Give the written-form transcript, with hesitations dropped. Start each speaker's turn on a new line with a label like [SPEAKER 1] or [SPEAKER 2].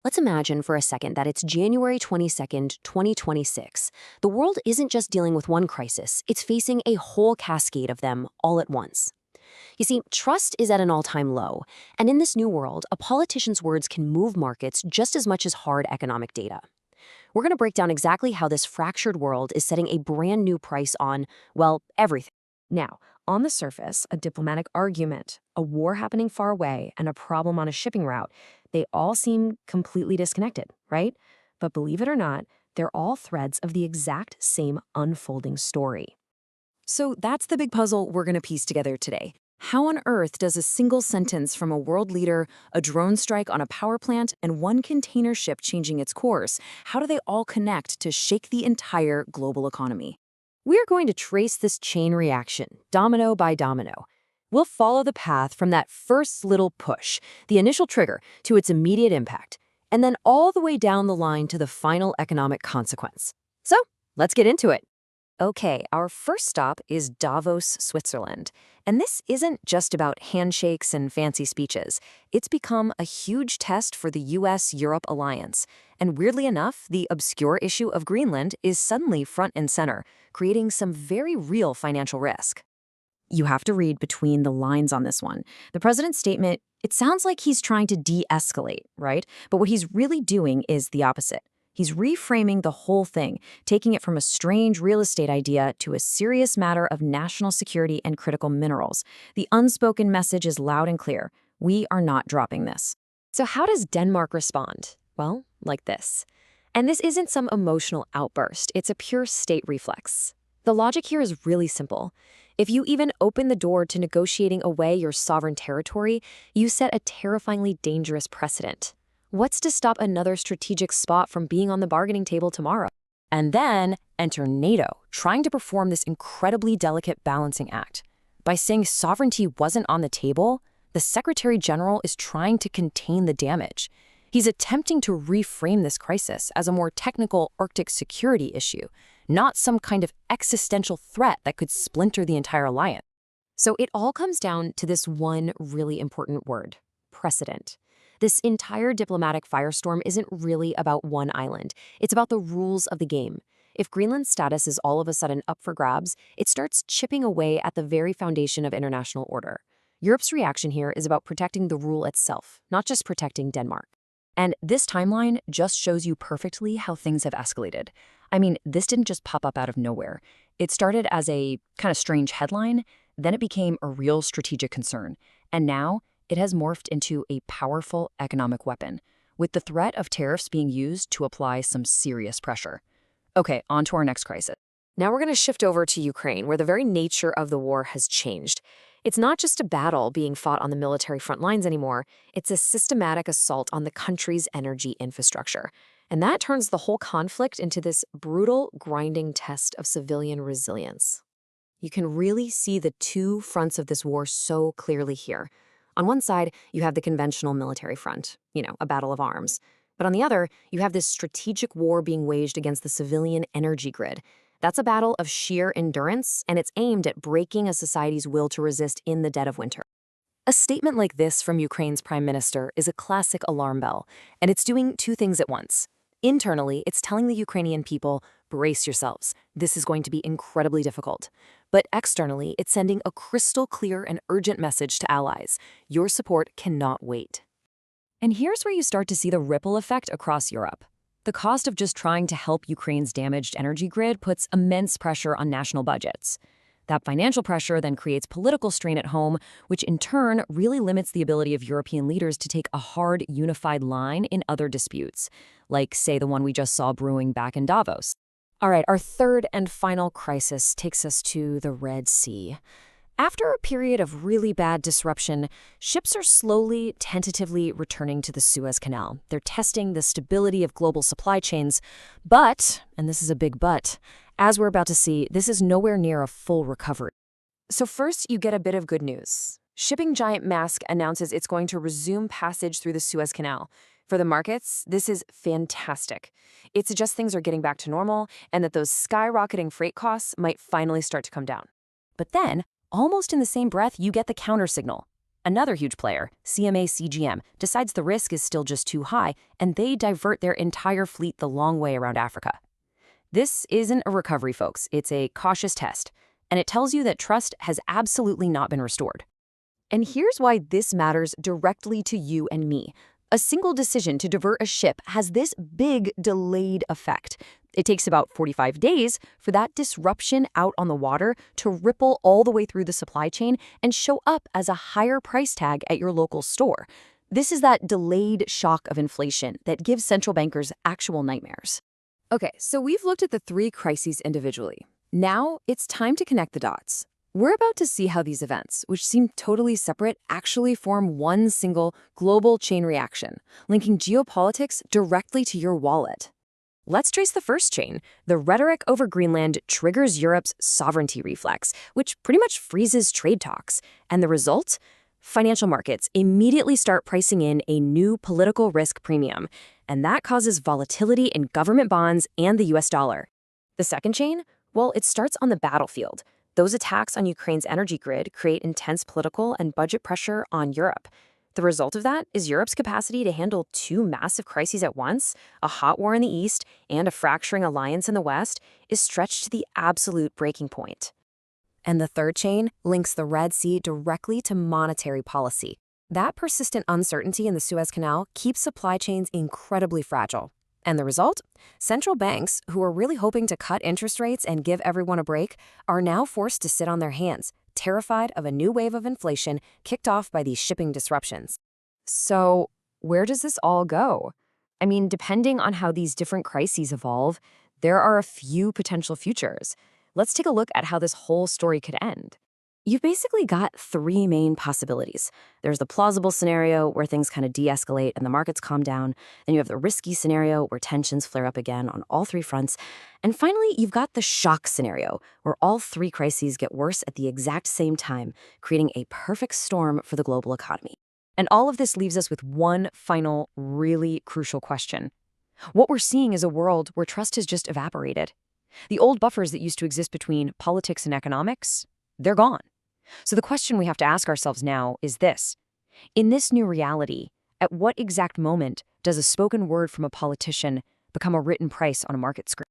[SPEAKER 1] Let's imagine for a second that it's January 22nd, 2026. The world isn't just dealing with one crisis, it's facing a whole cascade of them all at once. You see, trust is at an all-time low, and in this new world, a politician's words can move markets just as much as hard economic data. We're going to break down exactly how this fractured world is setting a brand new price on, well, everything.
[SPEAKER 2] Now, on the surface, a diplomatic argument, a war happening far away, and a problem on a shipping route, they all seem completely disconnected, right? But believe it or not, they're all threads of the exact same unfolding story.
[SPEAKER 3] So that's the big puzzle we're going to piece together today. How on earth does a single sentence from a world leader, a drone strike on a power plant, and one container ship changing its course, how do they all connect to shake the entire global economy?
[SPEAKER 1] We're going to trace this chain reaction, domino by domino. We'll follow the path from that first little push, the initial trigger, to its immediate impact, and then all the way down the line to the final economic consequence. So, let's get into it.
[SPEAKER 2] Okay, our first stop is Davos, Switzerland. And this isn't just about handshakes and fancy speeches. It's become a huge test for the US-Europe alliance. And weirdly enough, the obscure issue of Greenland is suddenly front and center, creating some very real financial risk.
[SPEAKER 3] You have to read between the lines on this one. The president's statement, it sounds like he's trying to de-escalate, right? But what he's really doing is the opposite. He's reframing the whole thing, taking it from a strange real estate idea to a serious matter of national security and critical minerals. The unspoken message is loud and clear. We are not dropping this.
[SPEAKER 2] So how does Denmark respond? Well, like this. And this isn't some emotional outburst. It's a pure state reflex. The logic here is really simple. If you even open the door to negotiating away your sovereign territory, you set a terrifyingly dangerous precedent. What's to stop another strategic spot from being on the bargaining table tomorrow?
[SPEAKER 3] And then enter NATO, trying to perform this incredibly delicate balancing act. By saying sovereignty wasn't on the table, the Secretary General is trying to contain the damage. He's attempting to reframe this crisis as a more technical Arctic security issue, not some kind of existential threat that could splinter the entire alliance.
[SPEAKER 1] So it all comes down to this one really important word, precedent. This entire diplomatic firestorm isn't really about one island. It's about the rules of the game. If Greenland's status is all of a sudden up for grabs, it starts chipping away at the very foundation of international order. Europe's reaction here is about protecting the rule itself, not just protecting Denmark.
[SPEAKER 3] And this timeline just shows you perfectly how things have escalated. I mean, this didn't just pop up out of nowhere. It started as a kind of strange headline, then it became a real strategic concern. And now, it has morphed into a powerful economic weapon, with the threat of tariffs being used to apply some serious pressure. Okay, on to our next crisis.
[SPEAKER 2] Now we're going to shift over to Ukraine, where the very nature of the war has changed. It's not just a battle being fought on the military front lines anymore, it's a systematic assault on the country's energy infrastructure. And that turns the whole conflict into this brutal, grinding test of civilian resilience. You can really see the two fronts of this war so clearly here. On one side, you have the conventional military front, a battle of arms. But on the other, you have this strategic war being waged against the civilian energy grid. That's a battle of sheer endurance, and it's aimed at breaking a society's will to resist in the dead of winter. A statement like this from Ukraine's prime minister is a classic alarm bell, and it's doing two things at once. Internally, it's telling the Ukrainian people, brace yourselves, this is going to be incredibly difficult. But externally, it's sending a crystal clear and urgent message to allies. Your support cannot wait.
[SPEAKER 3] And here's where you start to see the ripple effect across Europe. The cost of just trying to help Ukraine's damaged energy grid puts immense pressure on national budgets. That financial pressure then creates political strain at home, which in turn really limits the ability of European leaders to take a hard, unified line in other disputes, like, say, the one we just saw brewing back in Davos.
[SPEAKER 2] All right, our third and final crisis takes us to the Red Sea. After a period of really bad disruption, ships are slowly, tentatively returning to the Suez Canal. They're testing the stability of global supply chains, but, and this is a big but, as we're about to see, this is nowhere near a full recovery. So first, you get a bit of good news. Shipping giant Maersk announces it's going to resume passage through the Suez Canal. For the markets, this is fantastic. It suggests things are getting back to normal and that those skyrocketing freight costs might finally start to come down. But then, almost in the same breath, you get the counter signal.
[SPEAKER 3] Another huge player, CMA-CGM, decides the risk is still just too high, and they divert their entire fleet the long way around Africa. This isn't a recovery, folks. It's a cautious test, and it tells you that trust has absolutely not been restored.
[SPEAKER 2] And here's why this matters directly to you and me. A single decision to divert a ship has this big delayed effect. It takes about 45 days for that disruption out on the water to ripple all the way through the supply chain and show up as a higher price tag at your local store. This is that delayed shock of inflation that gives central bankers actual nightmares. Okay, so we've looked at the three crises individually. Now it's time to connect the dots. We're about to see how these events, which seem totally separate, actually form one single global chain reaction, linking geopolitics directly to your wallet. Let's trace the first chain. The rhetoric over Greenland triggers Europe's sovereignty reflex, which pretty much freezes trade talks. And the result? Financial markets immediately start pricing in a new political risk premium, and that causes volatility in government bonds and the US dollar. The second chain? Well, it starts on the battlefield. Those attacks on Ukraine's energy grid create intense political and budget pressure on Europe. The result of that is Europe's capacity to handle two massive crises at once, a hot war in the East and a fracturing alliance in the West, is stretched to the absolute breaking point. And the third chain links the Red Sea directly to monetary policy. That persistent uncertainty in the Suez Canal keeps supply chains incredibly fragile. And the result? Central banks, who are really hoping to cut interest rates and give everyone a break, are now forced to sit on their hands, terrified of a new wave of inflation kicked off by these shipping disruptions.
[SPEAKER 3] So, where does this all go? I mean, depending on how these different crises evolve, there are a few potential futures. Let's take a look at how this whole story could end. You've basically got three main possibilities. There's the plausible scenario where things kind of de-escalate and the markets calm down. Then you have the risky scenario where tensions flare up again on all three fronts. And finally, you've got the shock scenario where all three crises get worse at the exact same time, creating a perfect storm for the global economy. And all of this leaves us with one final, really crucial question. What we're seeing is a world where trust has just evaporated. The old buffers that used to exist between politics and economics, they're gone. So the question we have to ask ourselves now is this. In this new reality, at what exact moment does a spoken word from a politician become a written price on a market screen?